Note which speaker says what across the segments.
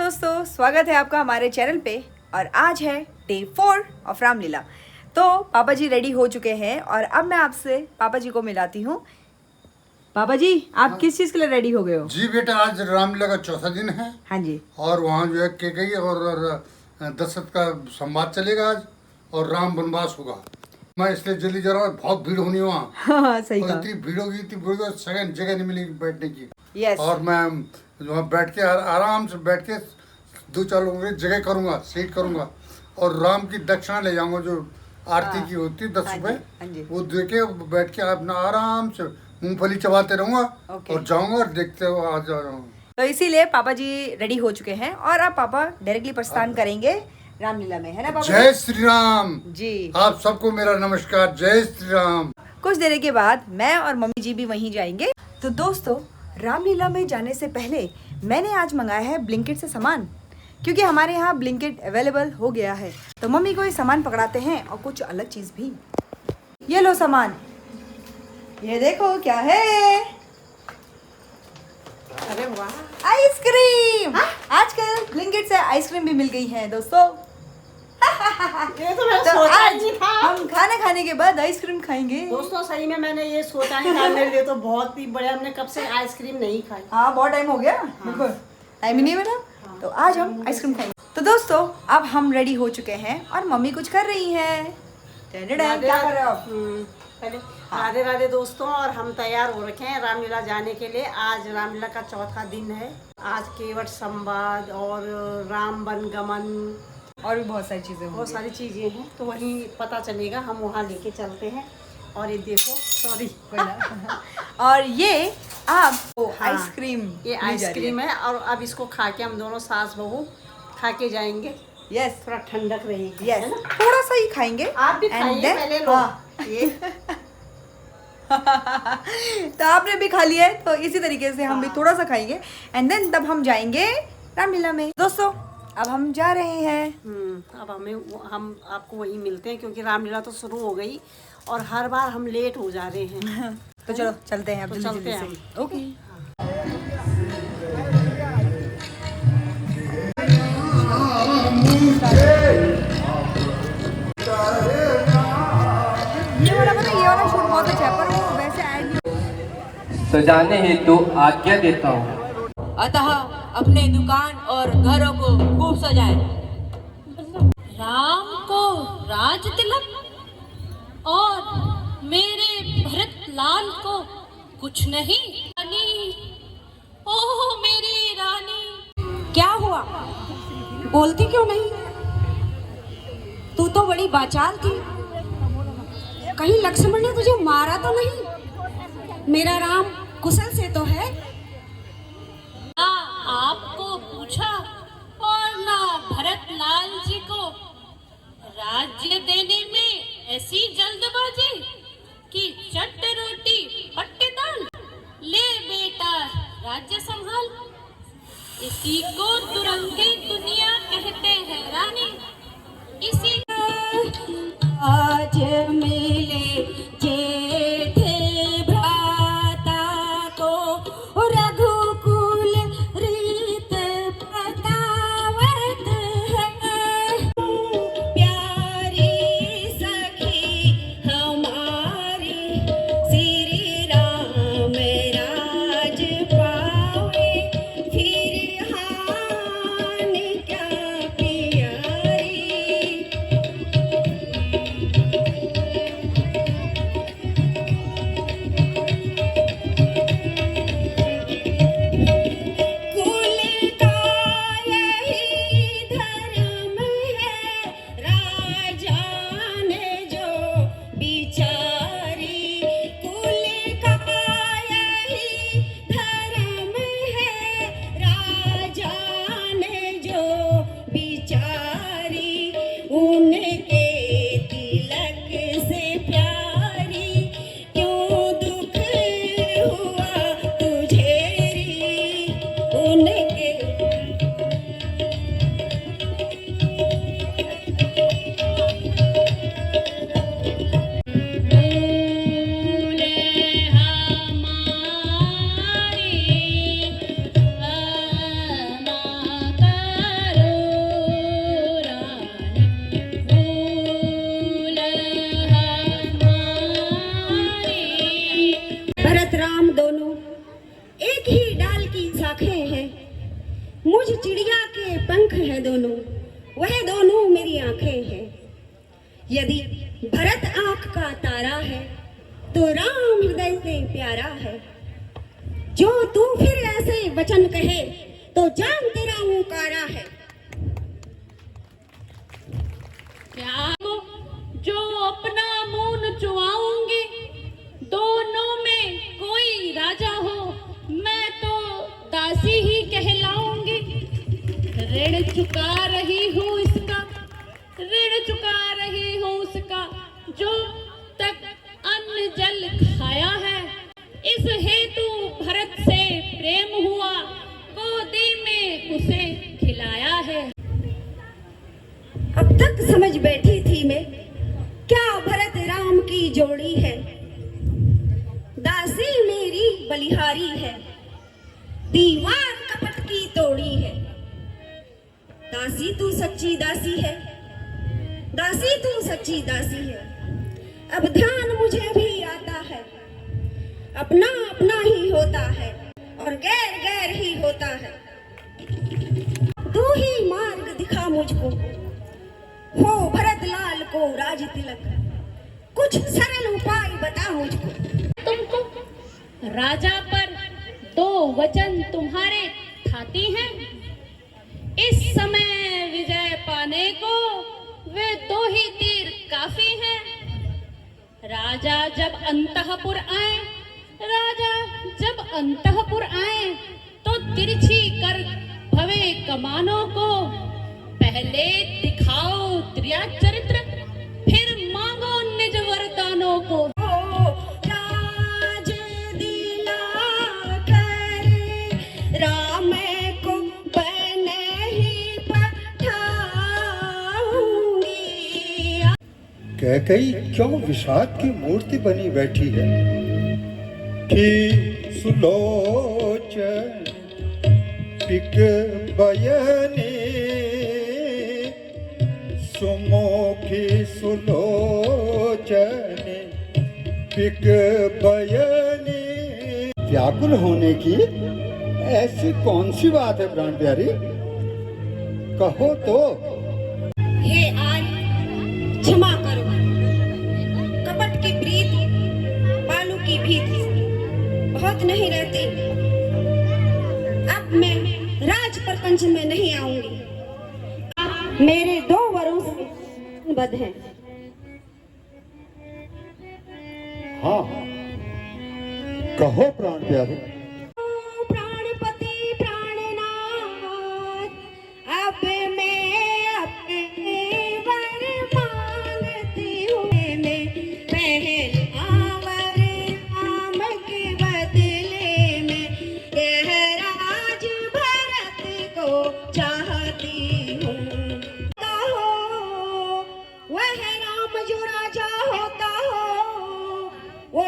Speaker 1: दोस्तों, स्वागत है आपका हमारे चैनल पे। और आज है डे 4 ऑफ रामलीला। तो पापा जी रेडी हो चुके हैं और अब मैं आपसे पापा जी को मिलाती हूँ। पापा जी, आप किस चीज़ के लिए रेडी हो गए हो?
Speaker 2: जी बेटा, आज रामलीला का चौथा दिन है।
Speaker 1: हाँ जी।
Speaker 2: और वहाँ जो है कैकेयी और दशरथ का संवाद चलेगा आज, और राम वनवास होगा। मैं इसलिए जल्दी जा रहा हूँ, बहुत भीड़ होनी वहाँ।
Speaker 1: हाँ, सही
Speaker 2: और
Speaker 1: कहा।
Speaker 2: इतनी भीड़ होगी, इतनी भीड़ होगी, सेकंड जगह नहीं मिलेगी बैठने की।
Speaker 1: यस।
Speaker 2: और मैं वहाँ बैठ के आराम से बैठ के 2-4 लोगों की जगह करूँगा, सीट करूँगा। और राम की दक्षिणा ले जाऊँगा, जो आरती की होती है 10
Speaker 1: हाँ
Speaker 2: रुपए,
Speaker 1: जी।
Speaker 2: वो दे के बैठ के अपना आराम से मूंगफली चबाते रहूँगा और जाऊँगा और देखते हुए आ जा रहा हूँ।
Speaker 1: तो इसीलिए पापा जी रेडी हो चुके हैं और अब पापा डायरेक्टली प्रस्थान करेंगे रामलीला में, है ना पापा?
Speaker 2: जय श्री राम
Speaker 1: जी।
Speaker 2: आप सबको मेरा नमस्कार। जय श्री राम।
Speaker 1: कुछ देर के बाद मैं और मम्मी जी भी वहीं जाएंगे। तो दोस्तों, रामलीला में जाने से पहले मैंने आज मंगाया है ब्लिंकिट से सामान, क्योंकि हमारे यहाँ ब्लिंकिट अवेलेबल हो गया है। तो मम्मी को ये सामान पकड़ाते हैं और कुछ अलग चीज़ भी। ये लो सामान, ये देखो क्या है।
Speaker 3: अरे वाह,
Speaker 1: आइसक्रीम। आजकल ब्लिंकिट से आइसक्रीम भी मिल गई है दोस्तों।
Speaker 3: ये तो मैं
Speaker 1: तो
Speaker 3: सोचा ही
Speaker 1: आज
Speaker 3: नहीं था।
Speaker 1: हम खाना खाने के बाद आइसक्रीम खाएंगे।
Speaker 3: दोस्तों सही में मैंने ये सोचा नहीं था, मेरे लिए तो बहुत ही बढ़िया। हमने कब से आइसक्रीम नहीं खाई।
Speaker 1: हाँ, बहुत टाइम हो गया। बिल्कुल टाइम ही नहीं मिला। तो आज हम आइसक्रीम खाएंगे। तो दोस्तों, अब हम रेडी हो चुके हैं और मम्मी कुछ कर रही हैं। क्या कर रहे हो आप?
Speaker 3: पहले राधे राधे दोस्तों, और हम तैयार हो रखे हैं रामलीला जाने के लिए। आज रामलीला का चौथा दिन है। आज केवट संवाद और राम वनगमन
Speaker 1: और भी बहुत सारी चीजें
Speaker 3: बहुत सारी चीजें हैं, तो वहीं पता चलेगा। हम वहाँ लेके चलते हैं। और ये देखो, सॉरी
Speaker 1: और ये आपको
Speaker 3: हाँ,
Speaker 1: आइसक्रीम,
Speaker 3: ये आइसक्रीम है। और अब इसको खा के हम दोनों सास बहू खा के जाएंगे।
Speaker 1: यस,
Speaker 3: थोड़ा ठंडक रहेगी।
Speaker 1: यस, थोड़ा सा ही खाएंगे।
Speaker 3: आप भी
Speaker 1: And
Speaker 3: खाइए,
Speaker 1: then-
Speaker 3: पहले लो।
Speaker 1: हाँ।
Speaker 3: ये
Speaker 1: तो आपने भी खा लिया है, तो इसी तरीके से हम भी थोड़ा सा खाएंगे एंड देन तब हम जाएंगे रामलीला में। दोस्तों, अब हम जा रहे हैं।
Speaker 3: अब हम आपको वहीं मिलते हैं, क्योंकि रामलीला तो शुरू हो गई और हर बार हम लेट हो जा रहे हैं।
Speaker 1: तो चलो चलते हैं अब
Speaker 3: तो
Speaker 1: जल्दी
Speaker 3: चलते हैं
Speaker 1: से। ओके। ये वाला शूट बहुत अच्छा है, पर वो वैसे ऐड नहीं।
Speaker 4: सजाने हेतु आज्ञा देता हूँ।
Speaker 5: अतः अपने दुकान और घरों को खूब सजाएं। राम को राज तिलक और मेरे भरत लाल को कुछ नहीं। रानी, ओह मेरी रानी, क्या हुआ? बोलती क्यों नहीं? तू तो बड़ी बाचाल थी। कहीं लक्ष्मण ने तुझे मारा तो नहीं? मेरा राम कुशल से तो है? ना आपको पूछा और ना भरत लाल जी को राज्य देने में ऐसी जल्दबाजी कि चट रोटी पट्टे दाल। ले बेटा, राज्य संभाल। इसी को दुरंगी दुनिया कहते हैं रानी। इसी आज मिले जेठ भ्राता को रघुकुल रीत बतावत है। प्यारी सखी हमारी श्री राम राज पावे, फिर हानि क्या प्यारी।
Speaker 6: मुझ चिड़िया के पंख हैं दोनों, वह दोनों मेरी आंखें हैं। यदि भरत आंख का तारा है तो राम हृदय से प्यारा है। जो तू फिर ऐसे वचन कहे तो जान तेरा मुकारा है।
Speaker 7: प्यार को जो अपना मून चुआऊंगी, दोनों में कोई राजा हो मैं तो दासी ही कहलाऊंगी। ऋण चुका रही हूँ इसका, ऋण चुका रही हूँ उसका, जो तक अन्न जल खाया है। इस हेतु भरत से प्रेम हुआ, गोदी में उसे खिलाया है।
Speaker 6: अब तक समझ बैठी थी मैं, क्या भरत राम की जोड़ी है। दासी मेरी बलिहारी है, दीवार कपट की तोड़ी है। दासी तू सच्ची दासी है, दासी तू सच्ची दासी है। अब ध्यान मुझे भी आता है, अपना अपना ही होता है और गैर गैर ही होता है। तू ही मार्ग दिखा मुझको, हो भरत लाल को राज तिलक, कुछ सरल उपाय बता मुझको।
Speaker 7: तुमको राजा पर दो वचन तुम्हारे खाती हैं। इस समय विजय पाने को वे दो ही तीर काफी हैं। राजा जब अंतःपुर आए, राजा जब अंतःपुर आए तो तिरछी कर भवे कमानों को। पहले दिखाओ त्रिया चरित्र, फिर मांगो निज वरदानों को।
Speaker 6: राज दिला कर राम को बने ही पठाऊंगी।
Speaker 8: कैकेयी क्यों विषाद की मूर्ति बनी बैठी है कि सुलोचन पिक बयने सुमुखी सुलोचन पिक बयने। व्याकुल होने की ऐसी कौन सी बात है प्राण प्यारी, कहो तो।
Speaker 6: हे आर्य, क्षमा करो, कपट की प्रीति बालू की भीति बहुत नहीं रहती। अब मैं राज प्रपंच में नहीं आऊंगी। आप मेरे दो वरों से बद्ध हैं।
Speaker 8: हाँ कहो प्राण प्यारे।
Speaker 6: प्राणपति प्राणनाथ, अब मैं अपने वर मांगती हूँ। मैं पहलावर राम के बदले में यह राज भरत को चाहती हूँ। वह राम जो राजा होता हो, वो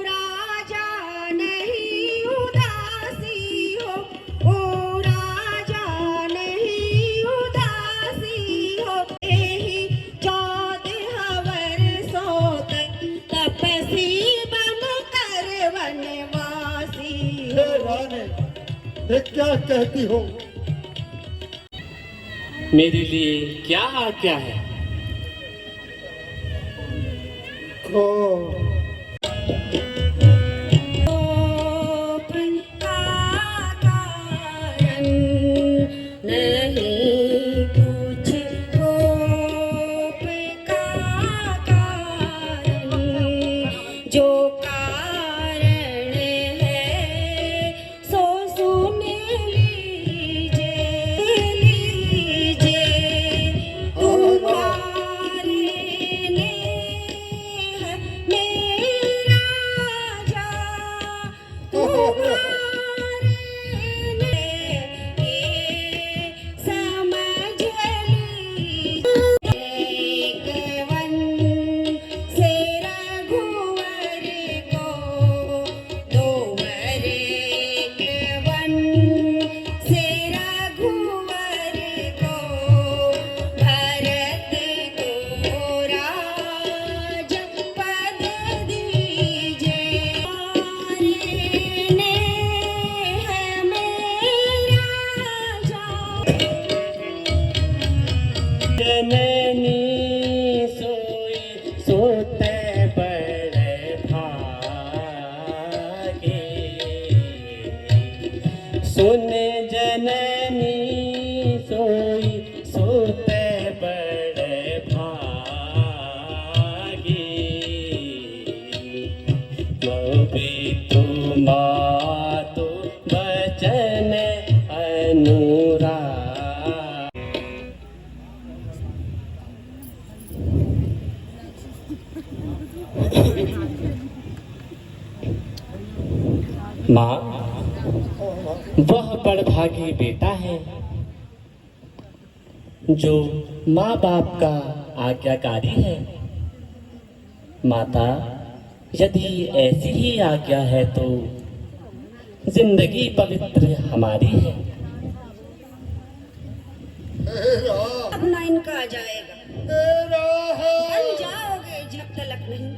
Speaker 6: राजा नहीं उदासी हो, वो राजा नहीं उदासी हो। यही 14 वर्षों तक तपस्वी बन कर वनवासी
Speaker 8: हे रानी, ये क्या कहती हो।
Speaker 4: मेरे लिए क्या आज्ञा है।
Speaker 8: को
Speaker 6: नहीं कुछ होप का कारण, जो कारण है सो सुन लीजिए। तुम्हारे नेह में
Speaker 4: जननी सोई सोते बड़े भागे, सुन जननी सोई सोते बड़े भागे, मोबी तुम मातु बचन अनुराग। माँ, वह बड़भागी बेटा है जो माँ बाप का आज्ञाकारी है। माता, यदि ऐसी ही आज्ञा है तो जिंदगी पवित्र हमारी है।
Speaker 6: अब ना इनका जाएगा, बन जाओगे जब तलक नहीं,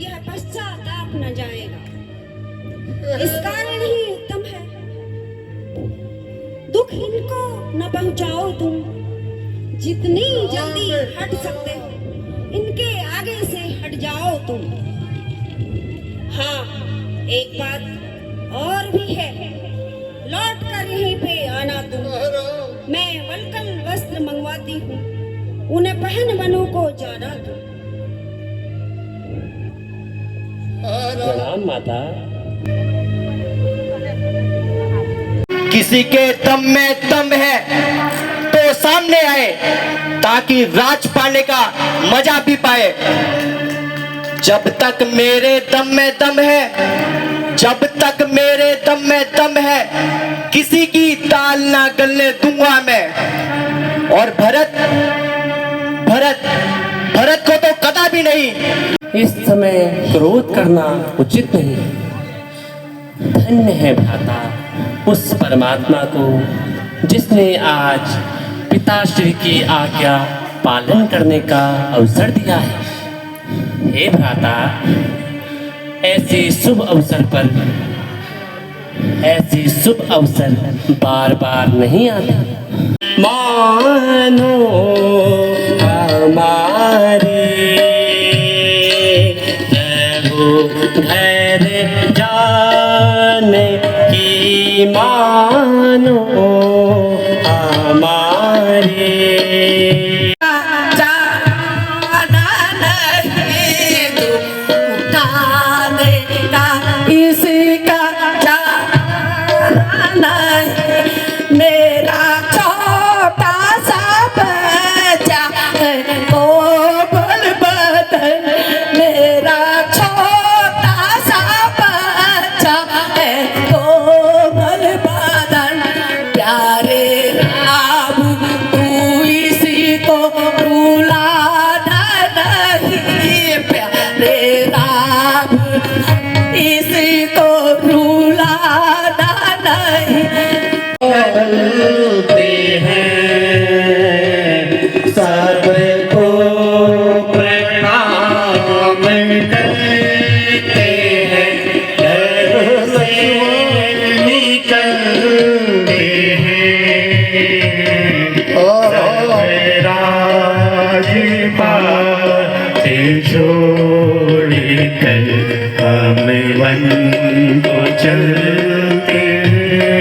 Speaker 6: यह पश्चाताप न जाएगा। इस कारण ही उत्तम है दुख इनको न पहुंचाओ तुम, जितनी जल्दी हट सकते हो इनके आगे से हट जाओ तुम। हाँ, एक बात और भी है, लौट कर यहीं पे आना तुम। मैं वलकल वस्त्र मंगवाती हूँ, उन्हें पहन मनु को जाना तुम।
Speaker 4: प्रणाम माता।
Speaker 9: किसी के दम में दम है तो सामने आए, ताकि राज पाने का मजा भी पाए। जब तक मेरे दम में दम है, जब तक मेरे दम में दम है, किसी की ताल ना गलने दूंगा मैं। और भरत को तो कदापि नहीं।
Speaker 4: इस समय क्रोध करना उचित नहीं। धन्य है भ्राता उस परमात्मा को जिसने आज पिताश्री की आज्ञा पालन करने का अवसर दिया है। हे भ्राता, ऐसे शुभ अवसर बार बार नहीं आते। मानो हमारे रहो घर जाने की, मानो हमारे।
Speaker 6: मेरा छोटा सा बच्चा है ओ बलबदन, मेरा छोटा सा बच्चा है ओ बलबदन। प्यारे राम तू इसी को रुलाना नहीं, प्यारे राम इसी को रुलाना नहीं।
Speaker 4: बोलते हैं सबको प्रणाम करते हैं, घर से निकलते हैं, राजपाट छोड़ कर हम वन को चलते हैं।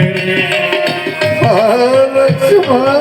Speaker 8: लक्ष्मण